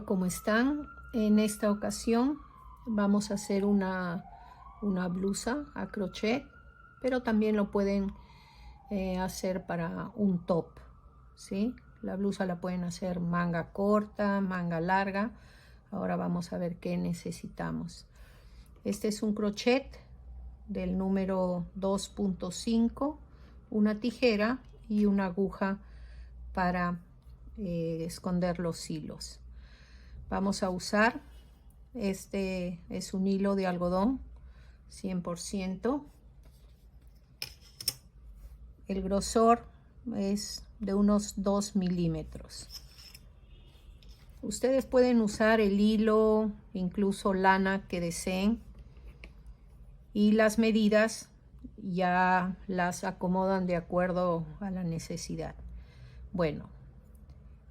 ¿Cómo están? En esta ocasión vamos a hacer una blusa a crochet, pero también lo pueden hacer para un top, ¿sí? La blusa la pueden hacer manga corta, manga larga. Ahora vamos a ver qué necesitamos. Este es un crochet del número 2.5, una tijera y una aguja para esconder los hilos. Vamos a usar, este es un hilo de algodón 100%. El grosor es de unos 2 milímetros. Ustedes pueden usar el hilo, incluso lana que deseen, y las medidas ya las acomodan de acuerdo a la necesidad. Bueno,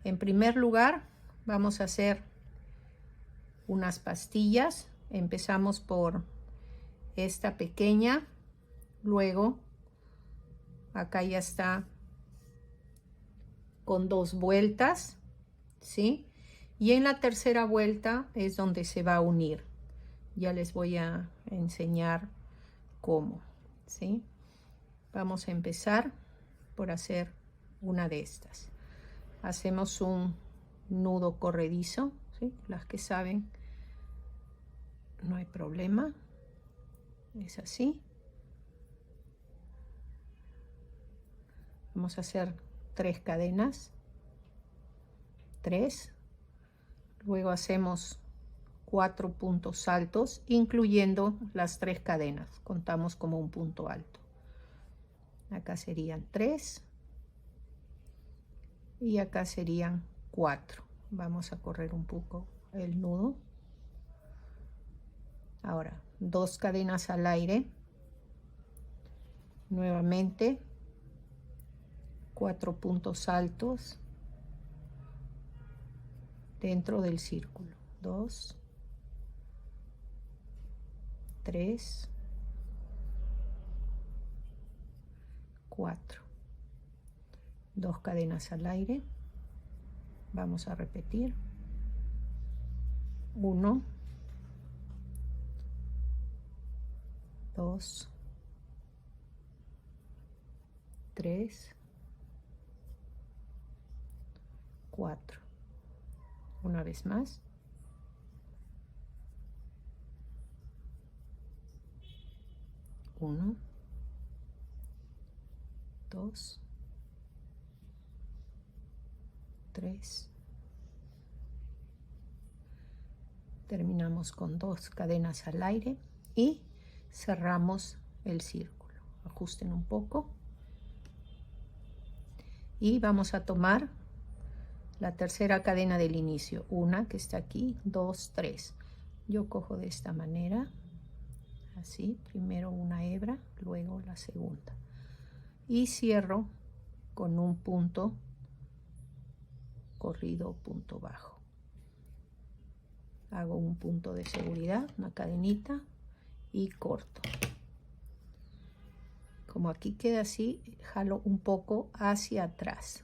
en primer lugar vamos a hacer unas pastillas. Empezamos por esta pequeña, luego acá ya está con 2 vueltas, ¿sí? Y en la tercera vuelta es donde se va a unir. Ya les voy a enseñar cómo, ¿sí? Vamos a empezar por hacer una de estas. Hacemos un nudo corredizo, ¿sí? Las que saben, no hay problema. Es así. Vamos a hacer 3 cadenas. 3. Luego hacemos 4 puntos altos, incluyendo las 3 cadenas. Contamos como un punto alto. Acá serían 3. Y acá serían 4. Vamos a correr un poco el nudo. Ahora, 2 cadenas al aire. Nuevamente, 4 puntos altos dentro del círculo. 2, 3, 4. 2 cadenas al aire. Vamos a repetir. 1, 2, 3, 4. Una vez más. 1, 2, 3. Terminamos con 2 cadenas al aire y cerramos el círculo. Ajusten un poco. Y vamos a tomar la tercera cadena del inicio. Una que está aquí, 2, 3. Yo cojo de esta manera. Así, primero una hebra, luego la segunda. Y cierro con un punto corrido, punto bajo. Hago un punto de seguridad, una cadenita y corto. Como aquí queda así, jalo un poco hacia atrás,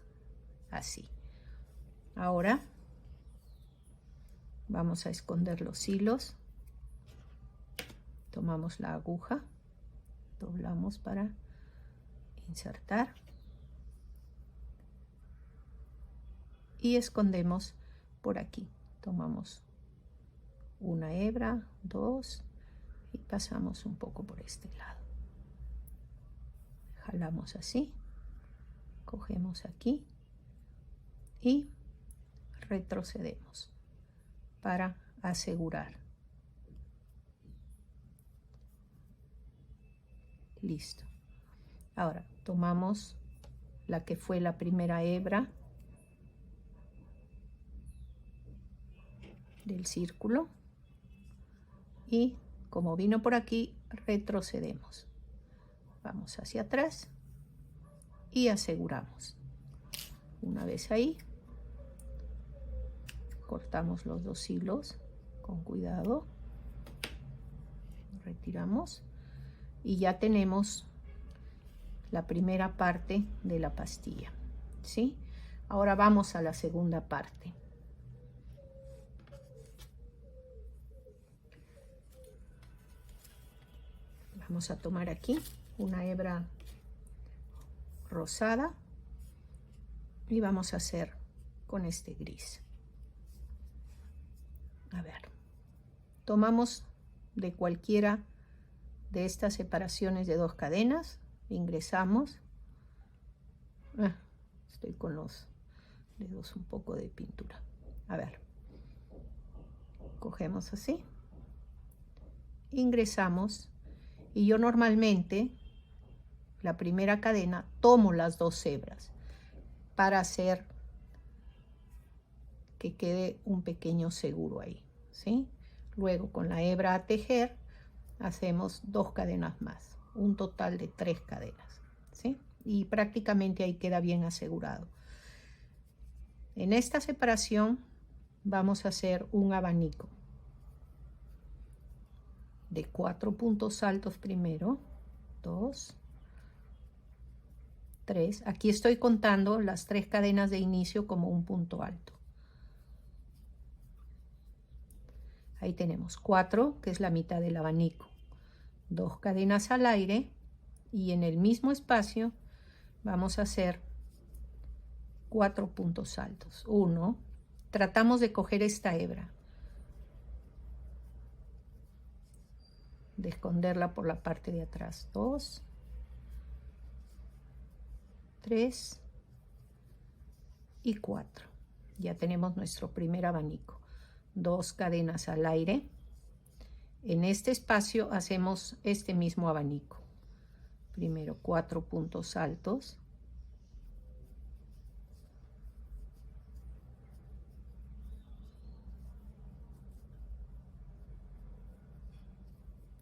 así. Ahora vamos a esconder los hilos. Tomamos la aguja, doblamos para insertar y escondemos por aquí. Tomamos una hebra, 2 y pasamos un poco por este lado. Jalamos así, cogemos aquí y retrocedemos para asegurar. Listo. Ahora tomamos la que fue la primera hebra del círculo y como vino por aquí, retrocedemos. Vamos hacia atrás y aseguramos. Una vez ahí, cortamos los 2 hilos con cuidado, retiramos y ya tenemos la primera parte de la pastilla, ¿sí? Ahora vamos a la segunda parte. Vamos a tomar aquí una hebra rosada y vamos a hacer con este gris. A ver, tomamos de cualquiera de estas separaciones de 2 cadenas, ingresamos. Estoy con los dedos un poco de pintura. A ver, cogemos así, ingresamos, y yo normalmente la primera cadena tomo las 2 hebras para hacer que quede un pequeño seguro ahí, ¿sí? Luego con la hebra a tejer hacemos 2 cadenas más, un total de 3 cadenas, ¿sí? Y prácticamente ahí queda bien asegurado. En esta separación vamos a hacer un abanico de 4 puntos altos primero, 2, 3. Aquí estoy contando las 3 cadenas de inicio como un punto alto. Ahí tenemos 4, que es la mitad del abanico. 2 cadenas al aire, y en el mismo espacio vamos a hacer 4 puntos altos. 1, tratamos de coger esta hebra, de esconderla por la parte de atrás. 2, 3 y 4. Ya tenemos nuestro primer abanico. 2 cadenas al aire. En este espacio hacemos este mismo abanico. Primero 4 puntos altos.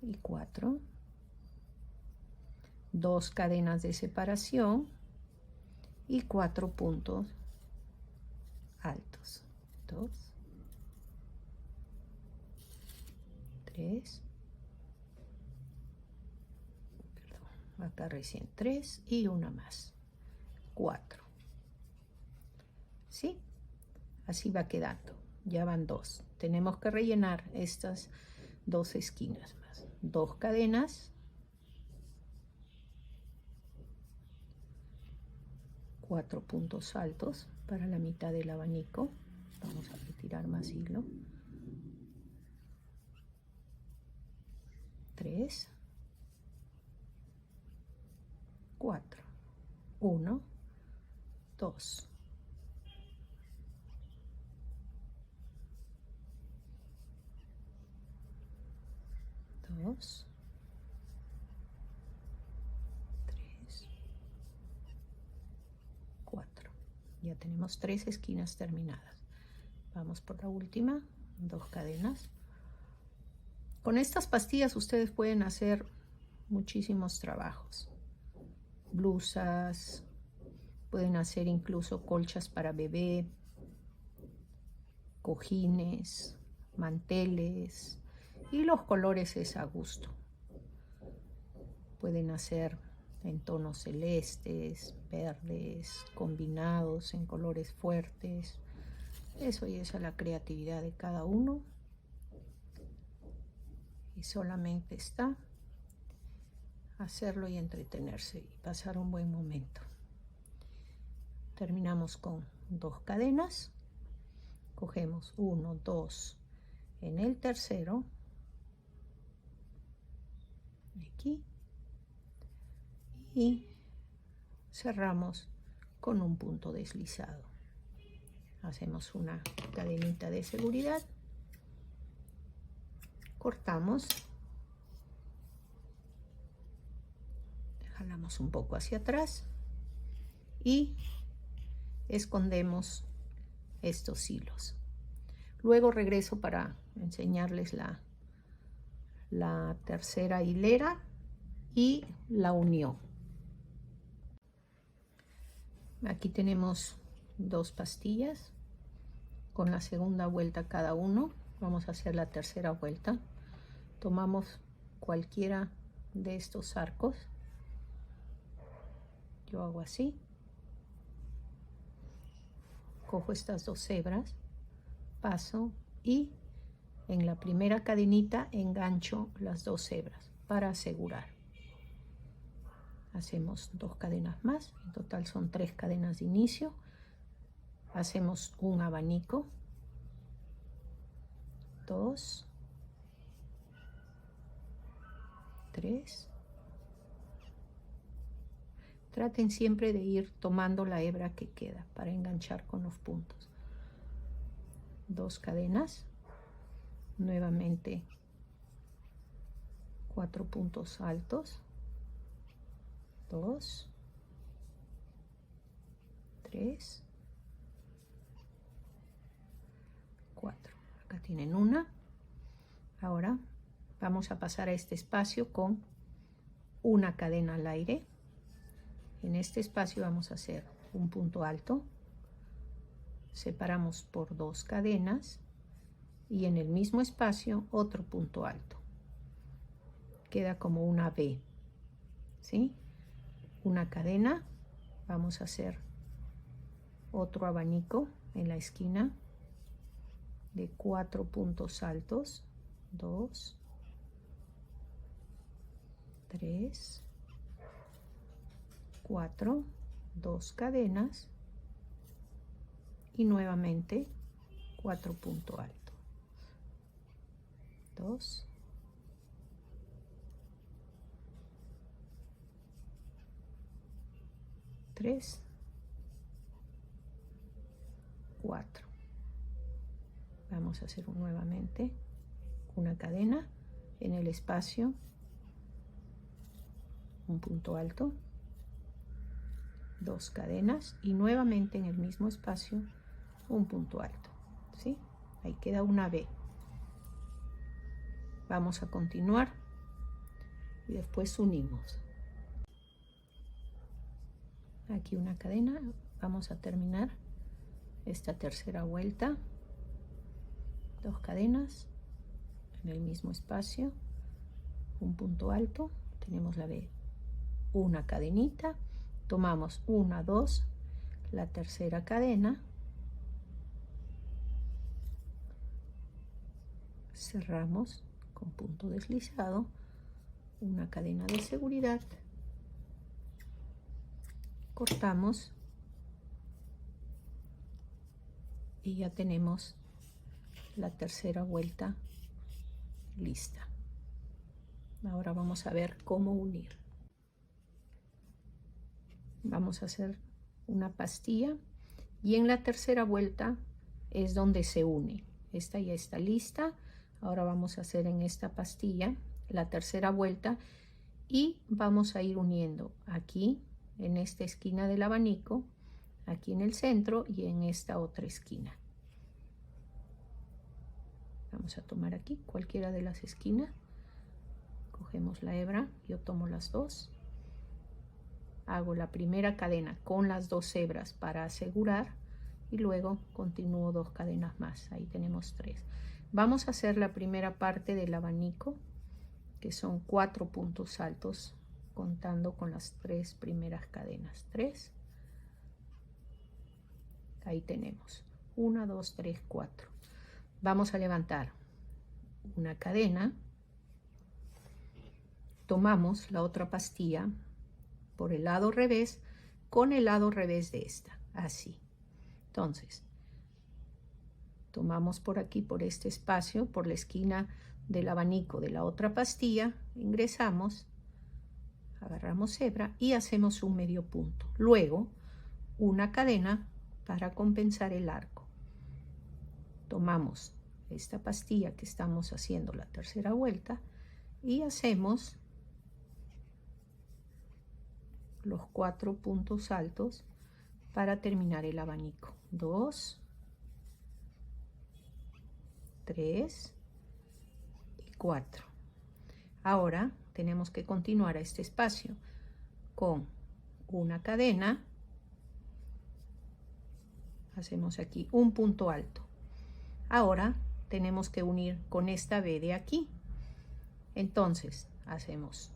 Y 4. 2 cadenas de separación y 4 puntos altos. 2, 3, perdón, acá recién 3 y una más, 4. ¿Sí? Así va quedando. Ya van 2. Tenemos que rellenar estas 2 esquinas más. 2 cadenas, 4 puntos altos para la mitad del abanico. Vamos a retirar más hilo. 3, 4, 1, 2, 2, 3, 4. Ya tenemos 3 esquinas terminadas. Vamos por la última, 2 cadenas. Con estas pastillas ustedes pueden hacer muchísimos trabajos. Blusas, pueden hacer incluso colchas para bebé, cojines, manteles, y los colores es a gusto. Pueden hacer en tonos celestes, verdes, combinados en colores fuertes. Eso ya es a la creatividad de cada uno. Y solamente está hacerlo y entretenerse y pasar un buen momento. Terminamos con 2 cadenas. Cogemos 1, 2 en el tercero. Aquí. Y cerramos con un punto deslizado. Hacemos una cadenita de seguridad. Cortamos, jalamos un poco hacia atrás y escondemos estos hilos. Luego regreso para enseñarles la tercera hilera y la unión. Aquí tenemos 2 pastillas con la segunda vuelta cada uno. Vamos a hacer la tercera vuelta. Tomamos cualquiera de estos arcos. Yo hago así. Cojo estas 2 hebras, paso y en la primera cadenita engancho las 2 hebras para asegurar. hacemos 2 cadenas más, en total son 3 cadenas de inicio, hacemos un abanico, 2, 3, traten siempre de ir tomando la hebra que queda para enganchar con los puntos, 2 cadenas, nuevamente 4 puntos altos, 2, 3, 4. Acá tienen una. Ahora vamos a pasar a este espacio con una cadena al aire. En este espacio vamos a hacer un punto alto, separamos por 2 cadenas y en el mismo espacio otro punto alto. Queda como una V, ¿sí? Una cadena, vamos a hacer otro abanico en la esquina de 4 puntos altos, 2, 3, 4, 2 cadenas y nuevamente 4 puntos altos, 2, 3, 4. Vamos a hacer nuevamente una cadena en el espacio, un punto alto, 2 cadenas y nuevamente en el mismo espacio un punto alto, ¿sí? Ahí queda una V. Vamos a continuar y después unimos. Aquí una cadena, vamos a terminar esta tercera vuelta, 2 cadenas en el mismo espacio, un punto alto, tenemos la V, una cadenita, tomamos 1, 2, la tercera cadena, cerramos con punto deslizado, una cadena de seguridad, cortamos y ya tenemos la tercera vuelta lista. Ahora vamos a ver cómo unir. Vamos a hacer una pastilla y en la tercera vuelta es donde se une. Esta ya está lista. Ahora vamos a hacer en esta pastilla la tercera vuelta y vamos a ir uniendo aquí en esta esquina del abanico, aquí en el centro y en esta otra esquina. Vamos a tomar aquí cualquiera de las esquinas, cogemos la hebra, yo tomo las dos, hago la primera cadena con las 2 hebras para asegurar y luego continúo 2 cadenas más, ahí tenemos 3. Vamos a hacer la primera parte del abanico, que son 4 puntos altos, contando con las 3 primeras cadenas. 3, ahí tenemos 1, 2, 3, 4. Vamos a levantar una cadena, tomamos la otra pastilla por el lado revés con el lado revés de esta, así. Entonces tomamos por aquí, por este espacio, por la esquina del abanico de la otra pastilla, ingresamos, agarramos hebra y hacemos un medio punto, luego una cadena para compensar el arco. Tomamos esta pastilla que estamos haciendo la tercera vuelta y hacemos los 4 puntos altos para terminar el abanico. 2, 3 y 4. Ahora tenemos que continuar a este espacio con una cadena, hacemos aquí un punto alto. Ahora tenemos que unir con esta V de aquí, entonces hacemos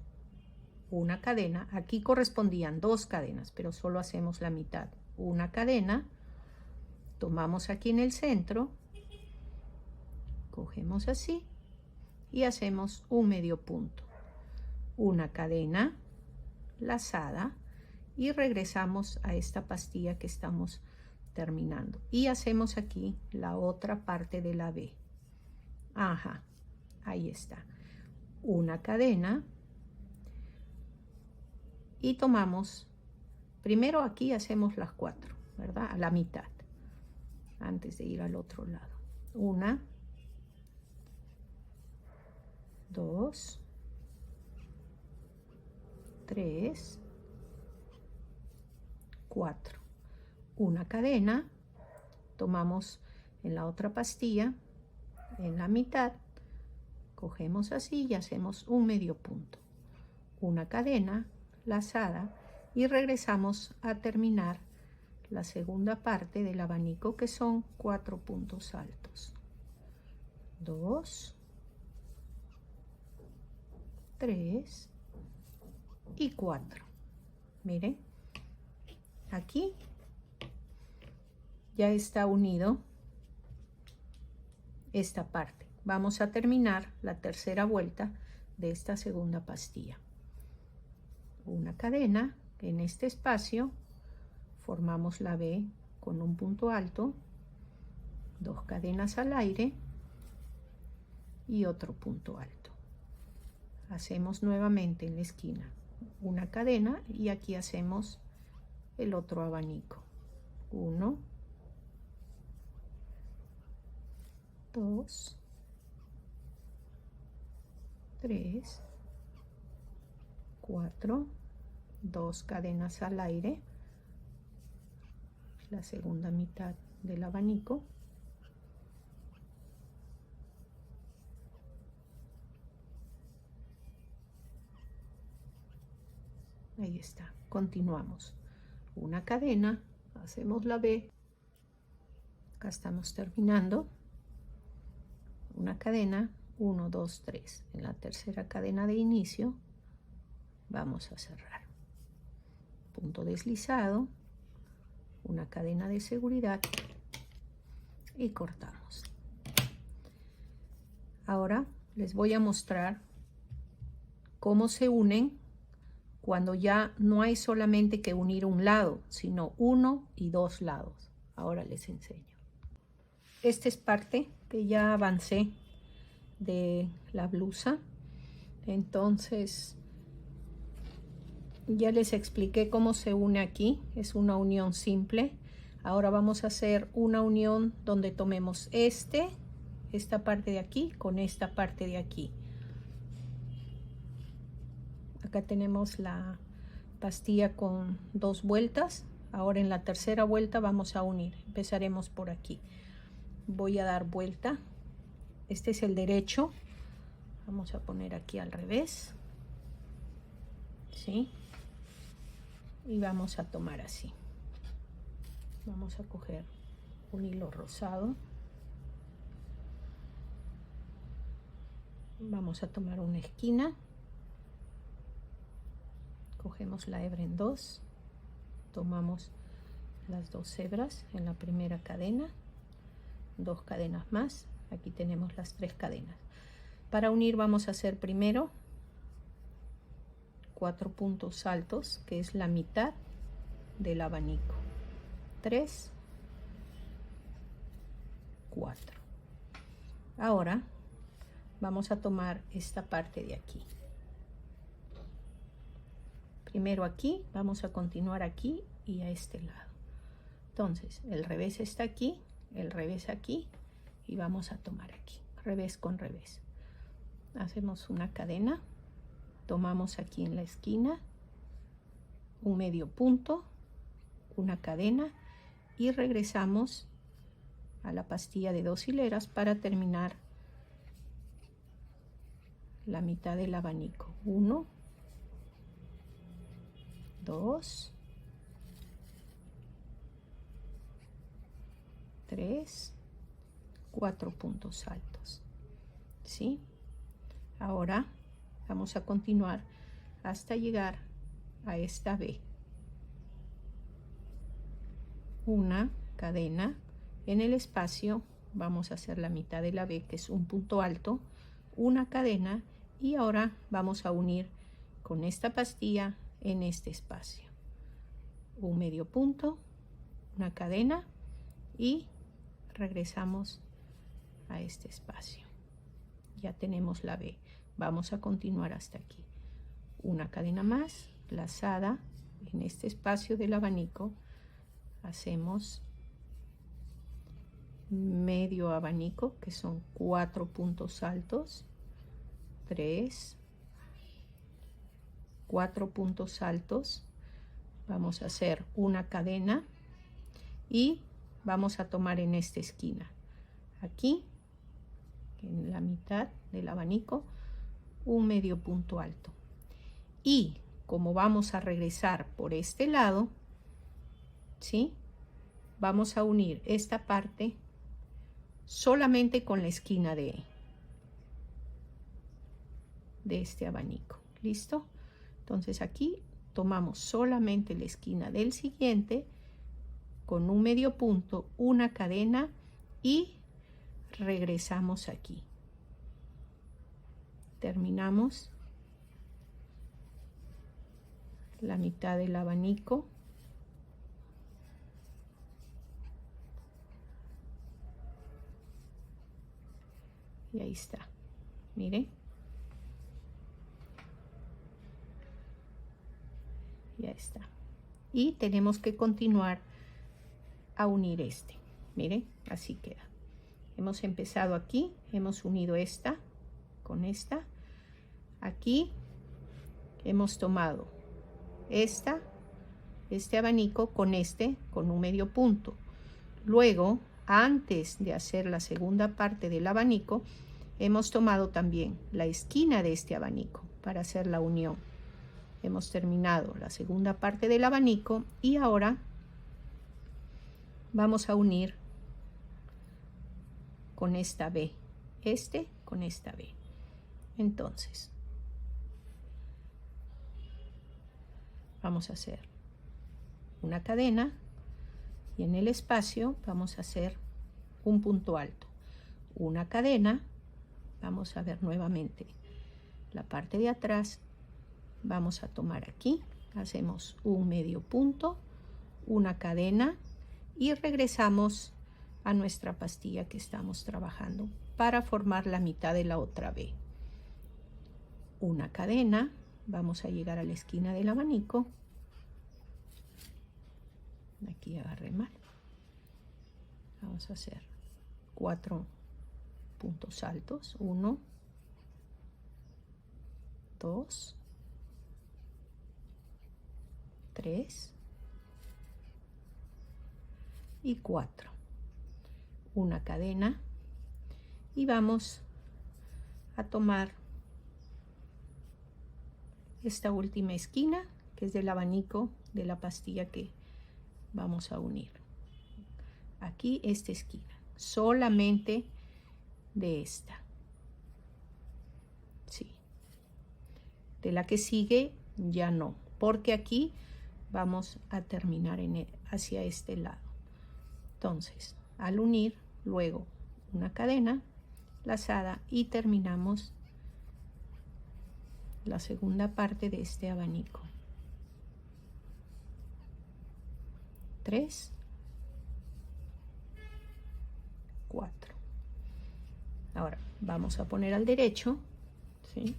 una cadena, aquí correspondían 2 cadenas, pero solo hacemos la mitad, una cadena, tomamos aquí en el centro, cogemos así y hacemos un medio punto, una cadena, lazada y regresamos a esta pastilla que estamos terminando y hacemos aquí la otra parte de la B. Ajá, ahí está. Una cadena y tomamos, primero aquí hacemos las 4, ¿verdad? A la mitad, antes de ir al otro lado. 1, 2, 3, 4. Una cadena, tomamos en la otra pastilla, en la mitad, cogemos así y hacemos un medio punto. Una cadena lazada y regresamos a terminar la segunda parte del abanico, que son 4 puntos altos. 2, 3 y 4. Miren, aquí ya está unido esta parte. Vamos a terminar la tercera vuelta de esta segunda pastilla. Una cadena en este espacio, formamos la B con un punto alto, 2 cadenas al aire y otro punto alto. Hacemos nuevamente en la esquina una cadena y aquí hacemos el otro abanico. 1, 2, 3, 4, 2 cadenas al aire, la segunda mitad del abanico, ahí está. Continuamos una cadena, hacemos la B, acá estamos terminando, una cadena, 1, 2, 3. En la tercera cadena de inicio vamos a cerrar, punto deslizado, una cadena de seguridad y cortamos. Ahora les voy a mostrar cómo se unen cuando ya no hay solamente que unir un lado, sino 1 y 2 lados. Ahora les enseño. Esta es parte que ya avancé de la blusa. Entonces ya les expliqué cómo se une aquí. Es una unión simple. Ahora vamos a hacer una unión donde tomemos esta parte de aquí con esta parte de aquí. Acá tenemos la pastilla con 2 vueltas. Ahora en la tercera vuelta vamos a unir. Empezaremos por aquí. Voy a dar vuelta. Este es el derecho. Vamos a poner aquí al revés. ¿Sí? Y vamos a tomar así. Vamos a coger un hilo rosado. Vamos a tomar una esquina. Cogemos la hebra en 2, tomamos las 2 hebras en la primera cadena, 2 cadenas más, aquí tenemos las 3 cadenas. Para unir vamos a hacer primero 4 puntos altos, que es la mitad del abanico. 3, 4. Ahora vamos a tomar esta parte de aquí. Primero aquí, vamos a continuar aquí y a este lado. Entonces, el revés está aquí, el revés aquí y vamos a tomar aquí, revés con revés. Hacemos una cadena, tomamos aquí en la esquina, un medio punto, una cadena y regresamos a la pastilla de 2 hileras para terminar la mitad del abanico. 1, 2, 3, 4 puntos altos. ¿Sí? Ahora vamos a continuar hasta llegar a esta B. Una cadena en el espacio, vamos a hacer la mitad de la B, que es un punto alto, una cadena, y ahora vamos a unir con esta pastilla en este espacio. Un medio punto, una cadena y regresamos a este espacio. Ya tenemos la B. Vamos a continuar hasta aquí. Una cadena más, lazada en este espacio del abanico. Hacemos medio abanico, que son 4 puntos altos, 3, 4 puntos altos. Vamos a hacer una cadena y vamos a tomar en esta esquina, aquí en la mitad del abanico, un medio punto alto. Y como vamos a regresar por este lado, ¿sí?, vamos a unir esta parte solamente con la esquina de este abanico. ¿Listo? Entonces aquí tomamos solamente la esquina del siguiente con un medio punto, una cadena y regresamos aquí. Terminamos la mitad del abanico. Y ahí está. Miren. Ya está. Y tenemos que continuar a unir este. Miren, así queda. Hemos empezado aquí, hemos unido esta con esta. Aquí hemos tomado este abanico con con un medio punto. Luego, antes de hacer la segunda parte del abanico, hemos tomado también la esquina de este abanico para hacer la unión. Hemos terminado la segunda parte del abanico y ahora vamos a unir con esta B, con esta B. Entonces, vamos a hacer una cadena y en el espacio vamos a hacer un punto alto, una cadena. Vamos a ver nuevamente la parte de atrás. Vamos a tomar aquí, hacemos un medio punto, una cadena y regresamos a nuestra pastilla que estamos trabajando para formar la mitad de la otra B. Una cadena, vamos a llegar a la esquina del abanico. Aquí agarré mal. Vamos a hacer 4 puntos altos, 1, 2, 3 y 4. Una cadena y vamos a tomar esta última esquina que es del abanico de la pastilla que vamos a unir. Aquí esta esquina, solamente de esta. Sí. De la que sigue ya no, porque aquí vamos a terminar hacia este lado. Entonces, al unir, luego una cadena lazada y terminamos la segunda parte de este abanico. 3, 4. Ahora vamos a poner al derecho, ¿sí?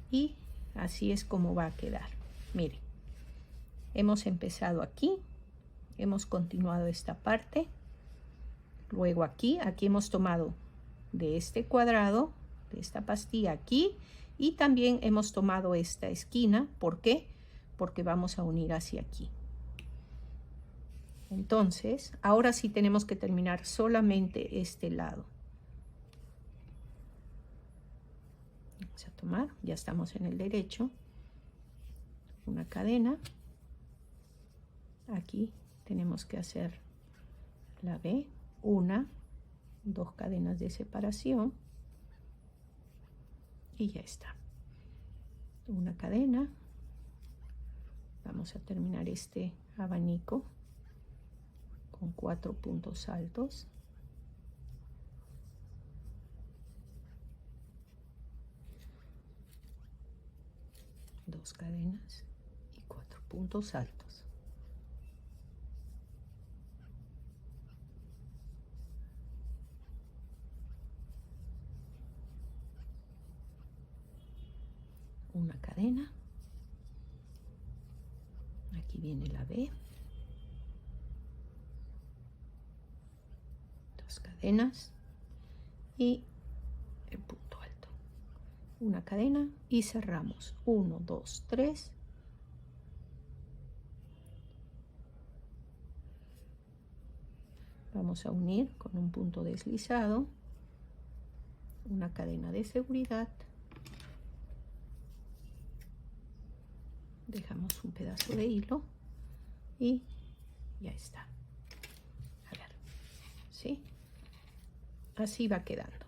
Y así es como va a quedar. Miren, hemos empezado aquí, hemos continuado esta parte, luego aquí hemos tomado de este cuadrado, de esta pastilla aquí, y también hemos tomado esta esquina. ¿Por qué? Porque vamos a unir hacia aquí. Entonces, ahora sí tenemos que terminar solamente este lado. Vamos a tomar, ya estamos en el derecho, una cadena. Aquí tenemos que hacer la B, 1, 2 cadenas de separación y ya está. Una cadena. Vamos a terminar este abanico con 4 puntos altos. Dos cadenas 4 puntos altos. Una cadena. Aquí viene la B. 2 cadenas y el punto alto. Una cadena y cerramos. 1, 2, 3. Vamos a unir con un punto deslizado, una cadena de seguridad. Dejamos un pedazo de hilo y ya está. A ver, ¿sí? Así va quedando.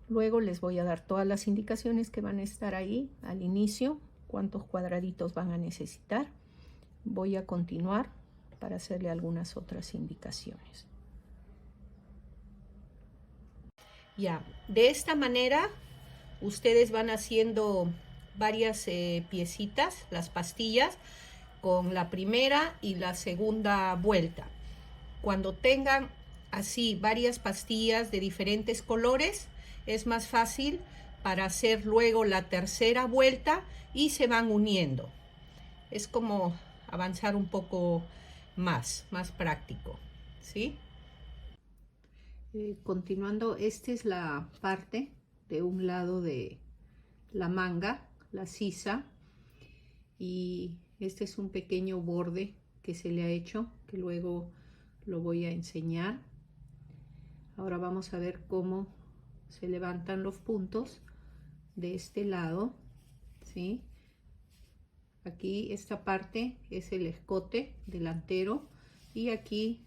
Luego les voy a dar todas las indicaciones que van a estar ahí al inicio, cuántos cuadraditos van a necesitar. Voy a continuar para hacerle algunas otras indicaciones. Ya, de esta manera ustedes van haciendo varias piecitas, las pastillas, con la primera y la segunda vuelta. Cuando tengan así varias pastillas de diferentes colores, es más fácil para hacer luego la tercera vuelta y se van uniendo. Es como avanzar un poco más práctico, ¿sí? Continuando, esta es la parte de un lado de la manga, la sisa, y este es un pequeño borde que se le ha hecho, que luego lo voy a enseñar. Ahora vamos a ver cómo se levantan los puntos de este lado, ¿sí? Aquí esta parte es el escote delantero y aquí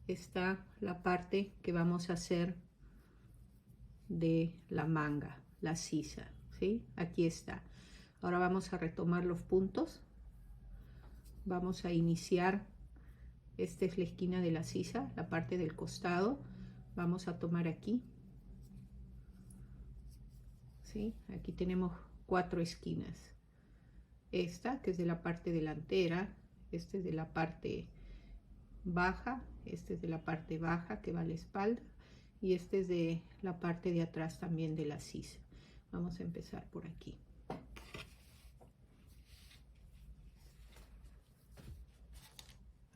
está la parte que vamos a hacer de la manga, la sisa, ¿sí? Aquí está. Ahora vamos a retomar los puntos. Vamos a iniciar, esta es la esquina de la sisa, la parte del costado. Vamos a tomar aquí, ¿sí? Aquí tenemos 4 esquinas. Esta, que es de la parte delantera, este es de la parte baja, este es de la parte baja que va a la espalda, y este es de la parte de atrás también de la sisa. Vamos a empezar por aquí.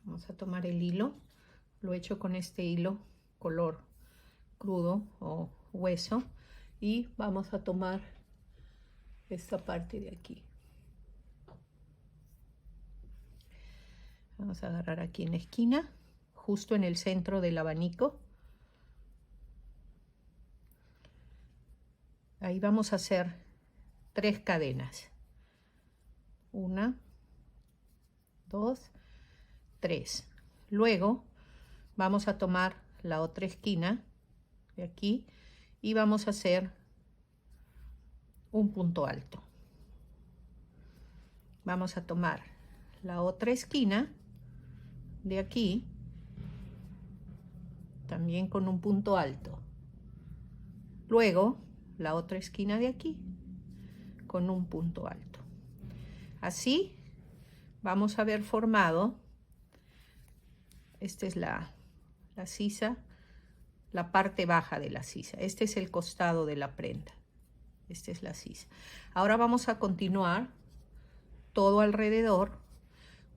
Vamos a tomar el hilo, lo he hecho con este hilo color crudo o hueso, y vamos a tomar esta parte de aquí. Vamos a agarrar aquí en la esquina, justo en el centro del abanico. Ahí vamos a hacer 3 cadenas. 1, 2, 3. Luego vamos a tomar la otra esquina de aquí y vamos a hacer un punto alto. Vamos a tomar la otra esquina de aquí, también con un punto alto. Luego la otra esquina de aquí con un punto alto. Así vamos a haber formado, esta es la sisa, la parte baja de la sisa. Este es el costado de la prenda. Esta es la sisa. Ahora vamos a continuar todo alrededor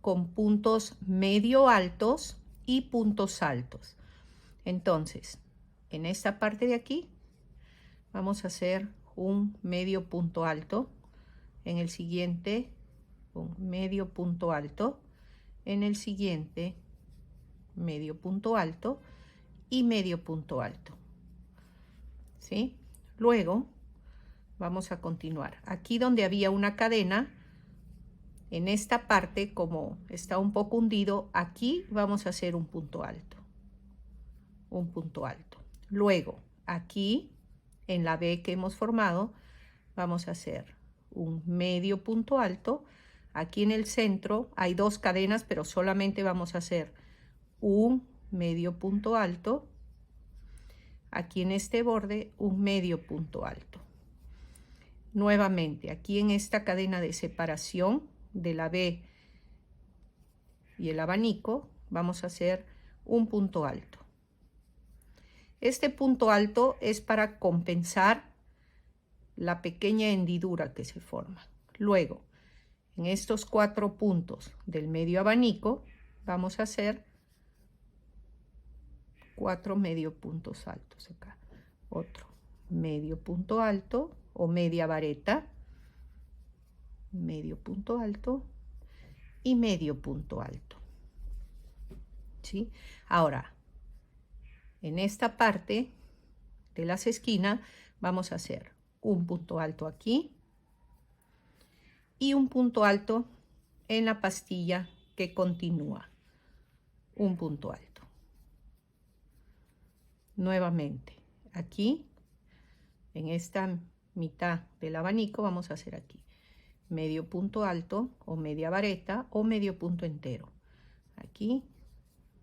con puntos medio altos y puntos altos. Entonces, en esta parte de aquí vamos a hacer un medio punto alto, en el siguiente un medio punto alto, en el siguiente medio punto alto y medio punto alto, ¿sí? Luego vamos a continuar aquí donde había una cadena. En esta parte, como está un poco hundido, aquí vamos a hacer un punto alto. Un punto alto. Luego, aquí, en la B que hemos formado, vamos a hacer un medio punto alto. Aquí en el centro hay 2 cadenas, pero solamente vamos a hacer un medio punto alto. Aquí en este borde, un medio punto alto. nuevamente aquí en esta cadena de separación de la B y el abanico vamos a hacer un punto alto. Este punto alto es para compensar la pequeña hendidura que se forma. Luego, en estos 4 puntos del medio abanico vamos a hacer 4 medio puntos altos acá. Otro medio punto alto o media vareta, medio punto alto y medio punto alto. ¿Sí? Ahora, en esta parte de las esquinas vamos a hacer un punto alto aquí y un punto alto en la pastilla que continúa. Un punto alto. Nuevamente, aquí, en esta mitad del abanico, vamos a hacer aquí medio punto alto o media vareta o medio punto entero. Aquí,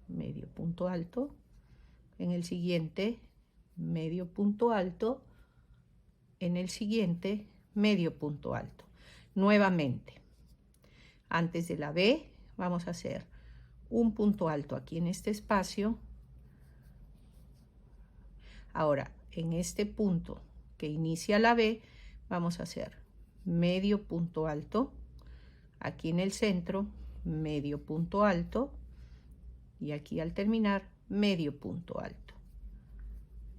medio punto alto. En el siguiente, medio punto alto. En el siguiente, medio punto alto. Nuevamente, antes de la B, vamos a hacer un punto alto aquí en este espacio. Ahora, en este punto que inicia la B, vamos a hacer medio punto alto. Aquí en el centro, medio punto alto. Y aquí al terminar, medio punto alto.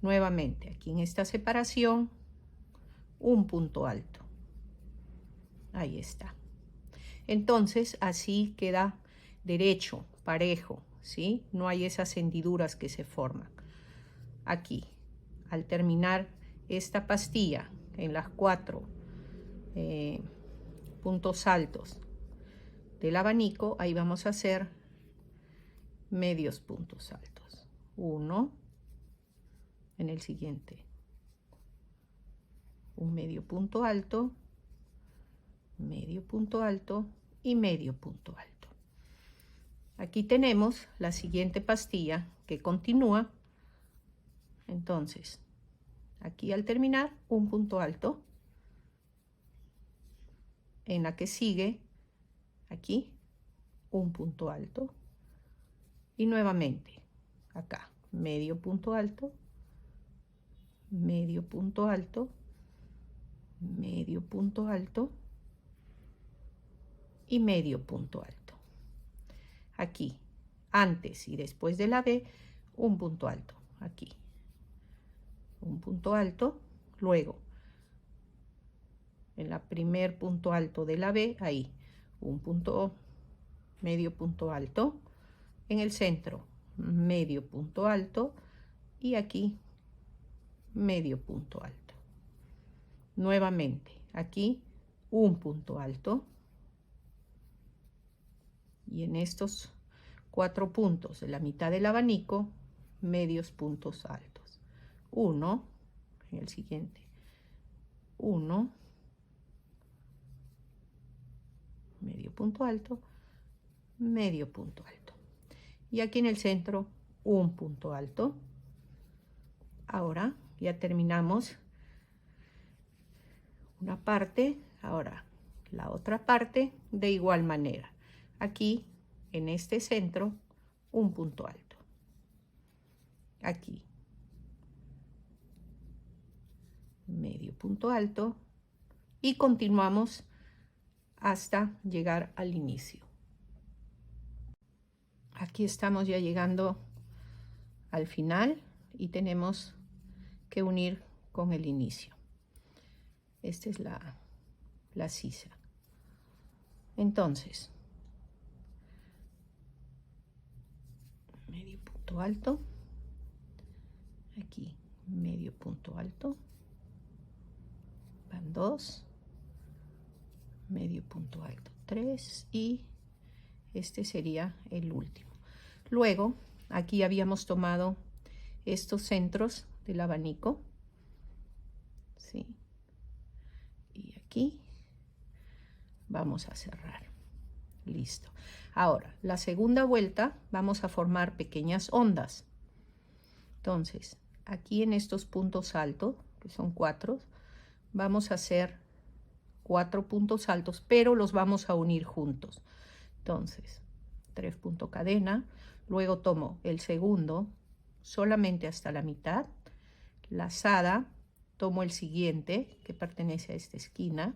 Nuevamente, aquí en esta separación, un punto alto. Ahí está. Entonces, así queda derecho, parejo, ¿sí? No hay esas hendiduras que se forman. Aquí, al terminar esta pastilla en las 4 puntos altos del abanico, ahí vamos a hacer medios puntos altos. 1, en el siguiente, un medio punto alto, medio punto alto y medio punto alto. Aquí tenemos la siguiente pastilla que continúa. Entonces, aquí al terminar, un punto alto. En la que sigue, aquí, un punto alto. Y nuevamente, acá, medio punto alto, medio punto alto, medio punto alto y medio punto alto. Aquí, antes y después de la B, un punto alto. Aquí, un punto alto. Luego, en la primer punto alto de la B, ahí, un punto, medio punto alto. En el centro, medio punto alto. Y aquí, medio punto alto. Nuevamente, aquí, un punto alto. Y en estos 4 puntos de la mitad del abanico, medios puntos altos. 1, en el siguiente, 1, medio punto alto, medio punto alto. Y aquí en el centro, un punto alto. Ahora ya terminamos una parte. Ahora la otra parte de igual manera. Aquí en este centro, un punto alto. Aquí, medio punto alto. Y continuamos hasta llegar al inicio. Aquí estamos ya llegando al final y tenemos que unir con el inicio. Esta es la sisa. Entonces, medio punto alto, aquí medio punto alto, van 2, medio punto alto 3 y este sería el último. Luego, aquí habíamos tomado estos centros del abanico, ¿sí? Y aquí vamos a cerrar. Listo. Ahora, la segunda vuelta vamos a formar pequeñas ondas. Entonces, aquí en estos puntos altos, que son 4, vamos a hacer 4 puntos altos, pero los vamos a unir juntos. Entonces, 3 puntos cadena, luego tomo el segundo solamente hasta la mitad, lazada, tomo el siguiente que pertenece a esta esquina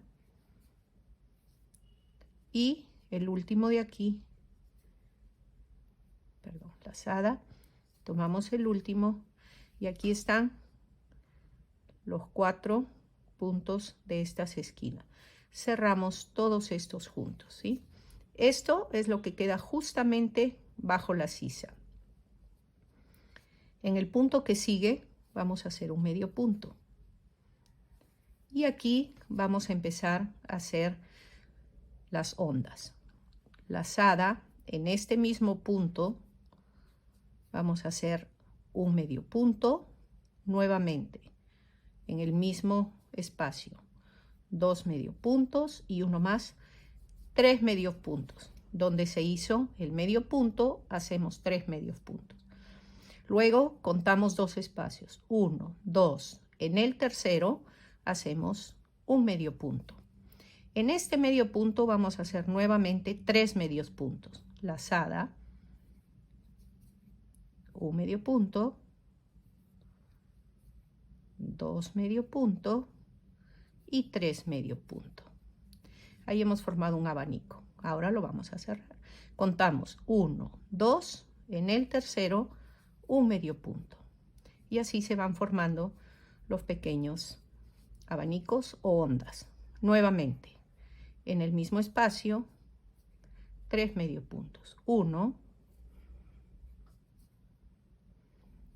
y el último de aquí, perdón, lazada, tomamos el último y aquí están los 4 puntos de estas esquinas. Cerramos todos estos juntos, ¿sí? Esto es lo que queda justamente bajo la sisa. En el punto que sigue vamos a hacer un medio punto. Y aquí vamos a empezar a hacer las ondas. Lazada en este mismo punto vamos a hacer un medio punto nuevamente en el mismo espacio. 2 medio puntos y uno más, 3 medios puntos. Donde se hizo el medio punto, hacemos 3 medios puntos. Luego contamos 2 espacios, 1, 2. En el tercero hacemos un medio punto. En este medio punto vamos a hacer nuevamente 3 medios puntos. Lazada, un medio punto, 2 medio punto y 3 medio punto. Ahí hemos formado un abanico. Ahora lo vamos a cerrar. Contamos 1, 2, en el tercero un medio punto. Y así se van formando los pequeños abanicos o ondas. Nuevamente, en el mismo espacio, 3 medio puntos. 1,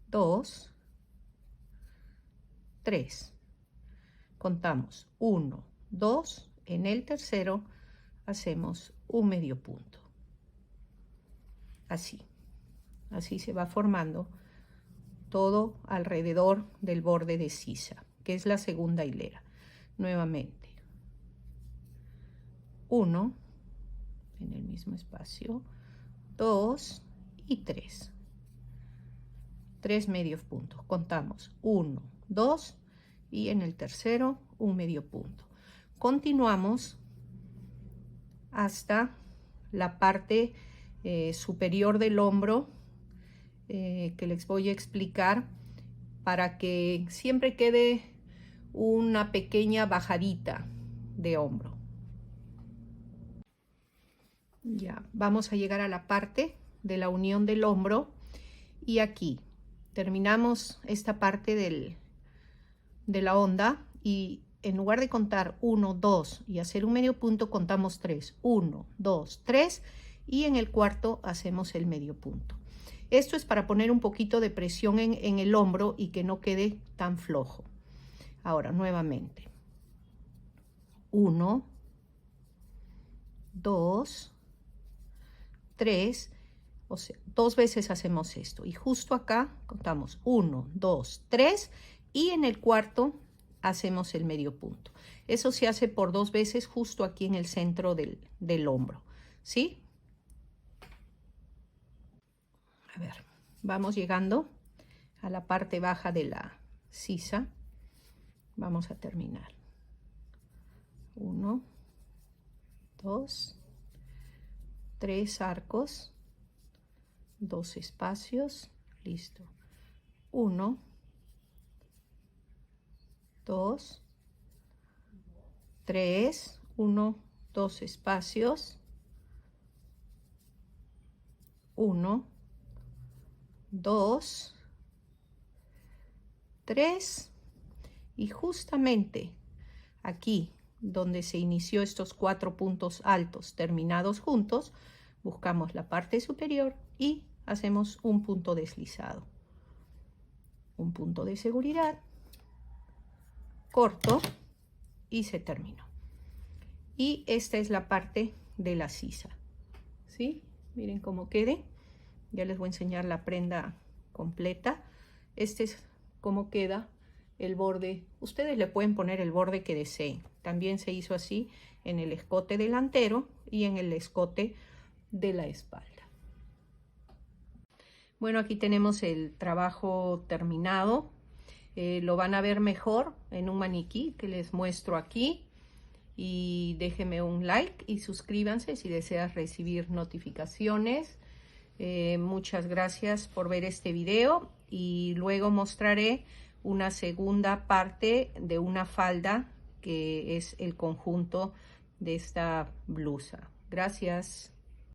2, 3. Contamos 1, 2, en el tercero hacemos un medio punto. Así se va formando todo alrededor del borde de sisa, que es la segunda hilera. Nuevamente, 1 en el mismo espacio, 2 y 3. 3 medios puntos. Contamos 1, 2 y en el tercero un medio punto. Continuamos hasta la parte superior del hombro que les voy a explicar para que siempre quede una pequeña bajadita de hombro. Ya, vamos a llegar a la parte de la unión del hombro y aquí terminamos esta parte de la onda y en lugar de contar 1, 2 y hacer un medio punto, contamos 3. 1, 2, 3 y en el cuarto hacemos el medio punto. Esto es para poner un poquito de presión en el hombro y que no quede tan flojo. Ahora, nuevamente. 1, 2, 3, o sea, 2 veces hacemos esto. Y justo acá contamos 1, 2, 3 y en el cuarto hacemos el medio punto. Eso se hace por 2 veces justo aquí en el centro del hombro, ¿sí? A ver, vamos llegando a la parte baja de la sisa. Vamos a terminar. 1, 2, 3 arcos, 2 espacios, listo. 1, 2, 3, 1, 2 espacios, 1, 2, 3 y justamente aquí donde se inició estos 4 puntos altos terminados juntos, buscamos la parte superior y hacemos un punto deslizado, un punto de seguridad, corto y se terminó. Y esta es la parte de la sisa, ¿sí? Miren cómo quede. Ya les voy a enseñar la prenda completa. Este es cómo queda el borde. Ustedes le pueden poner el borde que deseen. También se hizo así en el escote delantero y en el escote de la espalda. Bueno, aquí tenemos el trabajo terminado. Lo van a ver mejor en un maniquí que les muestro aquí. y déjeme un like y suscríbanse si deseas recibir notificaciones. Muchas gracias por ver este video y luego mostraré una segunda parte de una falda que es el conjunto de esta blusa. Gracias.